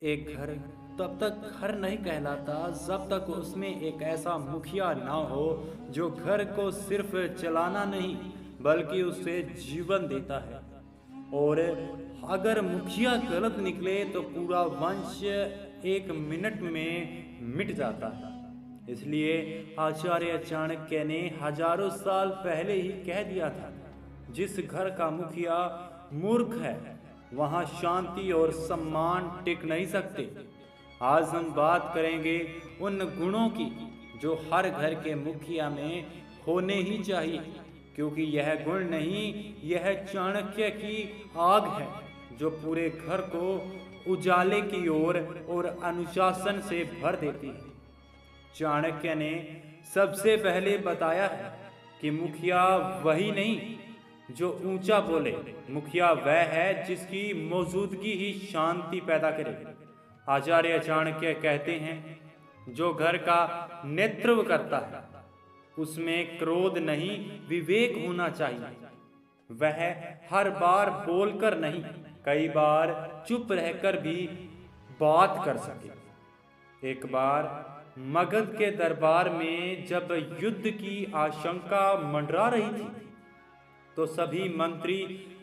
एक घर तब तक घर नहीं कहलाता जब तक उसमें एक ऐसा मुखिया ना हो जो घर को सिर्फ चलाना नहीं बल्कि उसे जीवन देता है। और अगर मुखिया गलत निकले तो पूरा वंश एक मिनट में मिट जाता है। इसलिए आचार्य चाणक्य ने हजारों साल पहले ही कह दिया था, जिस घर का मुखिया मूर्ख है वहां शांति और सम्मान टिक नहीं सकते। आज हम बात करेंगे उन गुणों की जो हर घर के मुखिया में होने ही चाहिए, क्योंकि यह गुण नहीं, यह चाणक्य की आग है जो पूरे घर को उजाले की ओर और अनुशासन से भर देती है। चाणक्य ने सबसे पहले बताया है कि मुखिया वही नहीं जो ऊंचा बोले, मुखिया वह है जिसकी मौजूदगी ही शांति पैदा करे। आचार्य चाणक्य कहते हैं, जो घर का नेतृत्व करता है उसमें क्रोध नहीं विवेक होना चाहिए। वह हर बार बोलकर नहीं, कई बार चुप रहकर भी बात कर सके। एक बार मगध के दरबार में जब युद्ध की आशंका मंडरा रही थी तो सभी मंत्री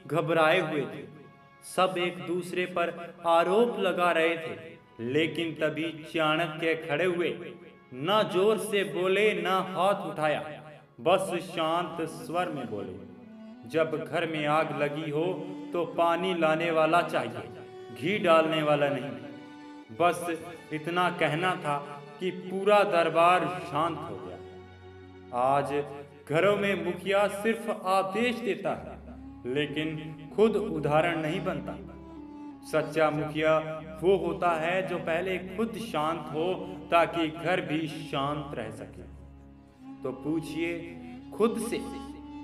घबराए हुए थे। सब एक दूसरे पर आरोप लगा रहे थे, लेकिन तभी चाणक्य खड़े हुए, ना जोर से बोले ना हाथ उठाया, बस शांत स्वर में बोले, जब घर में आग लगी हो तो पानी लाने वाला चाहिए, घी डालने वाला नहीं। बस इतना कहना था कि पूरा दरबार शांत हो गया। आज घरों में मुखिया सिर्फ आदेश देता है, लेकिन खुद उदाहरण नहीं बनता। सच्चा मुखिया वो होता है जो पहले खुद शांत हो ताकि घर भी शांत रह सके। तो पूछिए खुद से,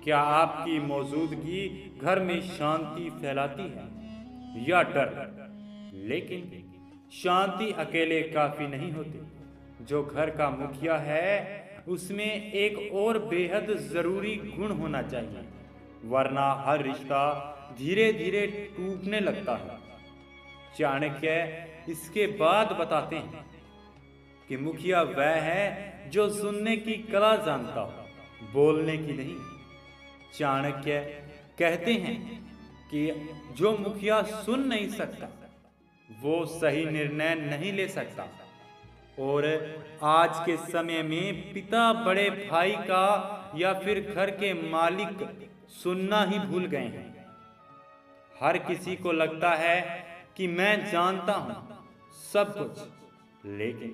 क्या आपकी मौजूदगी घर में शांति फैलाती है या डर? लेकिन शांति अकेले काफी नहीं होती। जो घर का मुखिया है उसमें एक और बेहद जरूरी गुण होना चाहिए, वरना हर रिश्ता धीरे धीरे टूटने लगता है। चाणक्य इसके बाद बताते हैं कि मुखिया वह है जो सुनने की कला जानता हो, बोलने की नहीं। चाणक्य कहते हैं कि जो मुखिया सुन नहीं सकता वो सही निर्णय नहीं ले सकता। और आज के समय में पिता बड़े भाई का या फिर घर के मालिक सुनना ही भूल गए हैं। हर किसी को लगता है कि मैं जानता हूं सब कुछ, लेकिन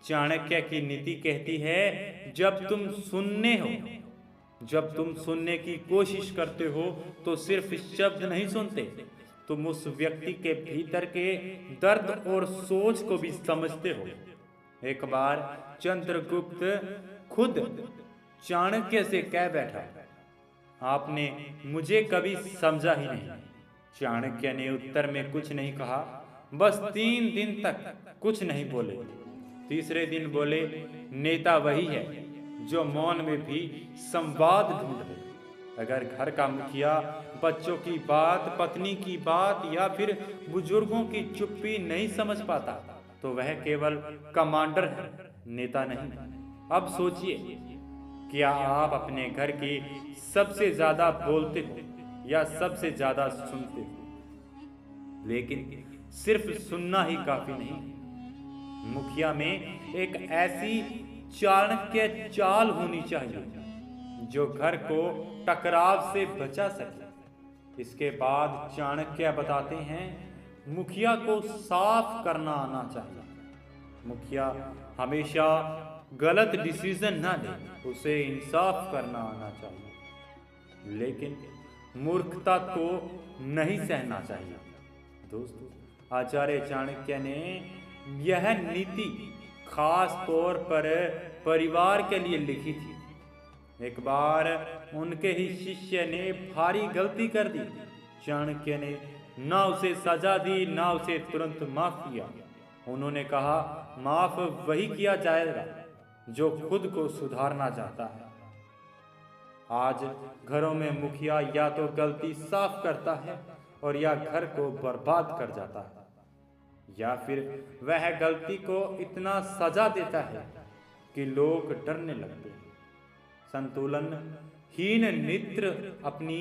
चाणक्य की नीति कहती है, जब तुम सुनने हो, जब तुम सुनने की कोशिश करते हो तो सिर्फ शब्द नहीं सुनते, तुम उस व्यक्ति के भीतर के दर्द और सोच को भी समझते हो। एक बार चंद्रगुप्त खुद चाणक्य से कह बैठा, आपने मुझे कभी समझा ही नहीं। चाणक्य ने उत्तर में कुछ नहीं कहा, बस 3 दिन तक कुछ नहीं बोले। तीसरे दिन बोले, नेता वही है जो मौन में भी संवाद ढूंढ ले। अगर घर का मुखिया बच्चों की बात, पत्नी की बात या फिर बुजुर्गों की चुप्पी नहीं समझ पाता तो वह केवल कमांडर है, नेता नहीं। अब सोचिए, क्या आप अपने घर की सबसे ज्यादा बोलते हो या सबसे ज्यादा सुनते हो? लेकिन सिर्फ सुनना ही काफी नहीं। मुखिया में एक ऐसी चाणक्य चाल होनी चाहिए जो घर को टकराव से बचा सके। इसके बाद चाणक्य बताते हैं, मुखिया को साफ करना आना चाहिए। मुखिया हमेशा गलत डिसीजन ना ले, उसे इंसाफ करना आना चाहिए, लेकिन मूर्खता को नहीं सहना चाहिए। दोस्तों, आचार्य चाणक्य ने यह नीति खास तौर पर परिवार के लिए लिखी थी। एक बार उनके ही शिष्य ने भारी गलती कर दी। चाणक्य ने ना उसे सजा दी, ना उसे तुरंत माफ किया। उन्होंने कहा, माफ वही किया जाएगा जो खुद को सुधारना चाहता है। आज घरों में मुखिया या तो गलती साफ करता है और या घर को बर्बाद कर जाता है। या फिर वह गलती को इतना सजा देता है कि लोग डरने लगते हैं। संतुलन हीन नेत्र अपनी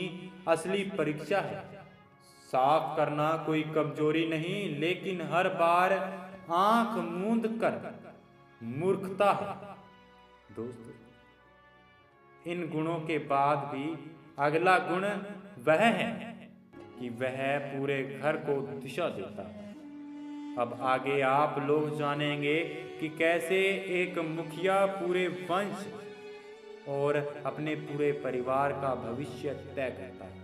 असली परीक्षा है। साफ करना कोई कमजोरी नहीं, लेकिन हर बार आंख मूंद कर मूर्खता है। दोस्तों, इन गुणों के बाद भी अगला गुण वह है कि वह पूरे घर को दिशा देता है। अब आगे आप लोग जानेंगे कि कैसे एक मुखिया पूरे वंश और अपने पूरे परिवार का भविष्य तय करता है,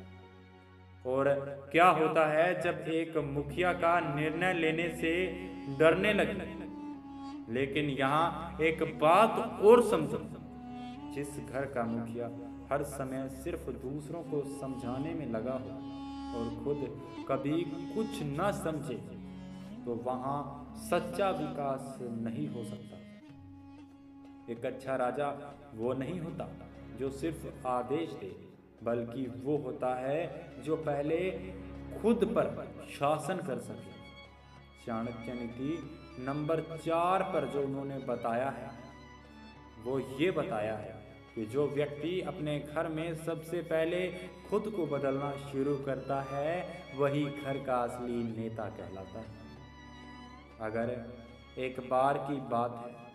और क्या होता है जब एक मुखिया का निर्णय लेने से डरने लगे। लेकिन यहाँ एक बात और समझो, जिस घर का मुखिया हर समय सिर्फ दूसरों को समझाने में लगा हो और खुद कभी कुछ न समझे, तो वहाँ सच्चा विकास नहीं हो सकता। एक अच्छा राजा वो नहीं होता जो सिर्फ आदेश दे, बल्कि वो होता है जो पहले खुद पर शासन कर सके। चाणक्य नीति नंबर 4 पर जो उन्होंने बताया है, वो ये बताया है कि जो व्यक्ति अपने घर में सबसे पहले खुद को बदलना शुरू करता है, वही घर का असली नेता कहलाता है। अगर एक बार की बात है,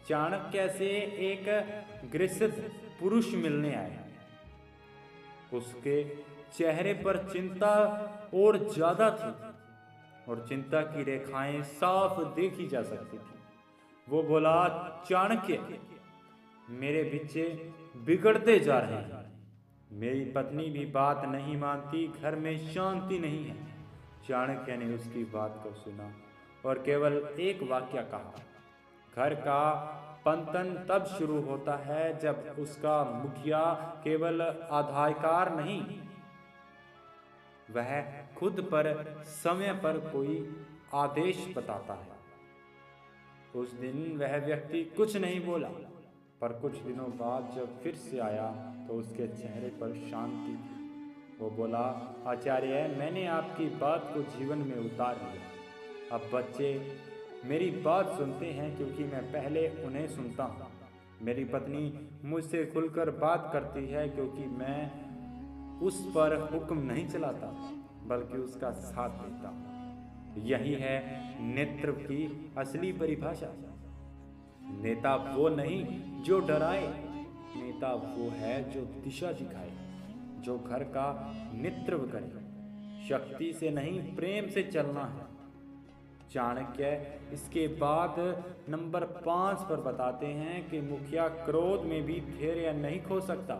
चाणक्य से एक गृहस्थ पुरुष मिलने आया। उसके चेहरे पर चिंता और ज्यादा थी, और चिंता की रेखाएं साफ देखी जा सकती थी। वो बोला, चाणक्य, मेरे बच्चे बिगड़ते जा रहे हैं। मेरी पत्नी भी बात नहीं मानती, घर में शांति नहीं है। चाणक्य ने उसकी बात को सुना और केवल एक वाक्य कहा, घर का पंतन तब शुरू होता है जब उसका मुखिया केवल आधारकार नहीं, वह खुद पर समय पर कोई आदेश बताता है। उस दिन वह व्यक्ति कुछ नहीं बोला, पर कुछ दिनों बाद जब फिर से आया तो उसके चेहरे पर शांति थी। वो बोला, आचार्य, मैंने आपकी बात को जीवन में उतार लिया। अब बच्चे मेरी बात सुनते हैं क्योंकि मैं पहले उन्हें सुनता हूँ। मेरी पत्नी मुझसे खुलकर बात करती है क्योंकि मैं उस पर हुक्म नहीं चलाता, बल्कि उसका साथ देता हूँ। यही है नेतृत्व की असली परिभाषा। नेता वो नहीं जो डराए, नेता वो है जो दिशा दिखाए, जो घर का नेतृत्व करे। शक्ति से नहीं, प्रेम से चलना है। चाणक्य इसके बाद नंबर 5 पर बताते हैं कि मुखिया क्रोध में भी धैर्य नहीं खो सकता,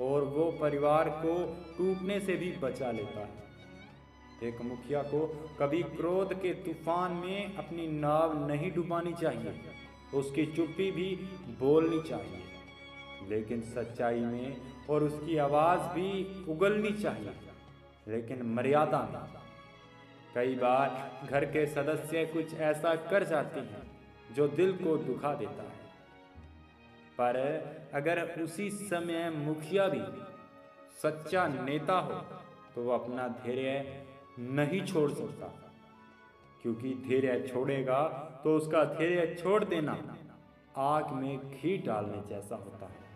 और वो परिवार को टूटने से भी बचा लेता है। एक मुखिया को कभी क्रोध के तूफान में अपनी नाव नहीं डुबानी चाहिए, उसकी चुप्पी भी बोलनी चाहिए, लेकिन सच्चाई में, और उसकी आवाज भी उगलनी चाहिए, लेकिन मर्यादा में। कई बार घर के सदस्य कुछ ऐसा कर जाते हैं जो दिल को दुखा देता है, पर अगर उसी समय मुखिया भी सच्चा नेता हो तो वह अपना धैर्य नहीं छोड़ सकता, क्योंकि धैर्य छोड़ेगा तो उसका धैर्य छोड़ देना आग में घी डालने जैसा होता है।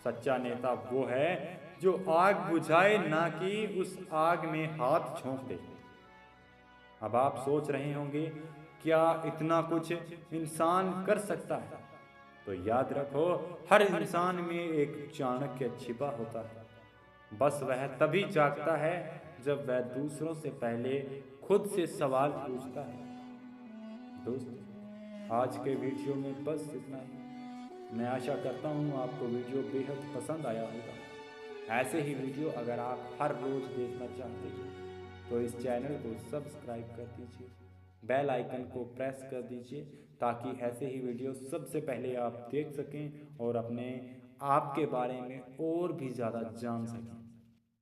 सच्चा नेता वो है जो आग बुझाए, ना कि उस आग में हाथ झोंक दे। अब आप सोच रहे होंगे, क्या इतना कुछ इंसान कर सकता है? तो याद रखो, हर इंसान में एक चाणक्य छिपा होता है। बस वह तभी जागता है जब वह दूसरों से पहले खुद से सवाल पूछता है। दोस्तों, आज के वीडियो में बस इतना ही। मैं आशा करता हूँ आपको वीडियो बेहद पसंद आया होगा। ऐसे ही वीडियो अगर आप हर रोज़ देखना चाहते हैं तो इस चैनल को सब्सक्राइब कर दीजिए, बेल आइकन को प्रेस कर दीजिए, ताकि ऐसे ही वीडियो सबसे पहले आप देख सकें और अपने आप के बारे में और भी ज़्यादा जान सकें।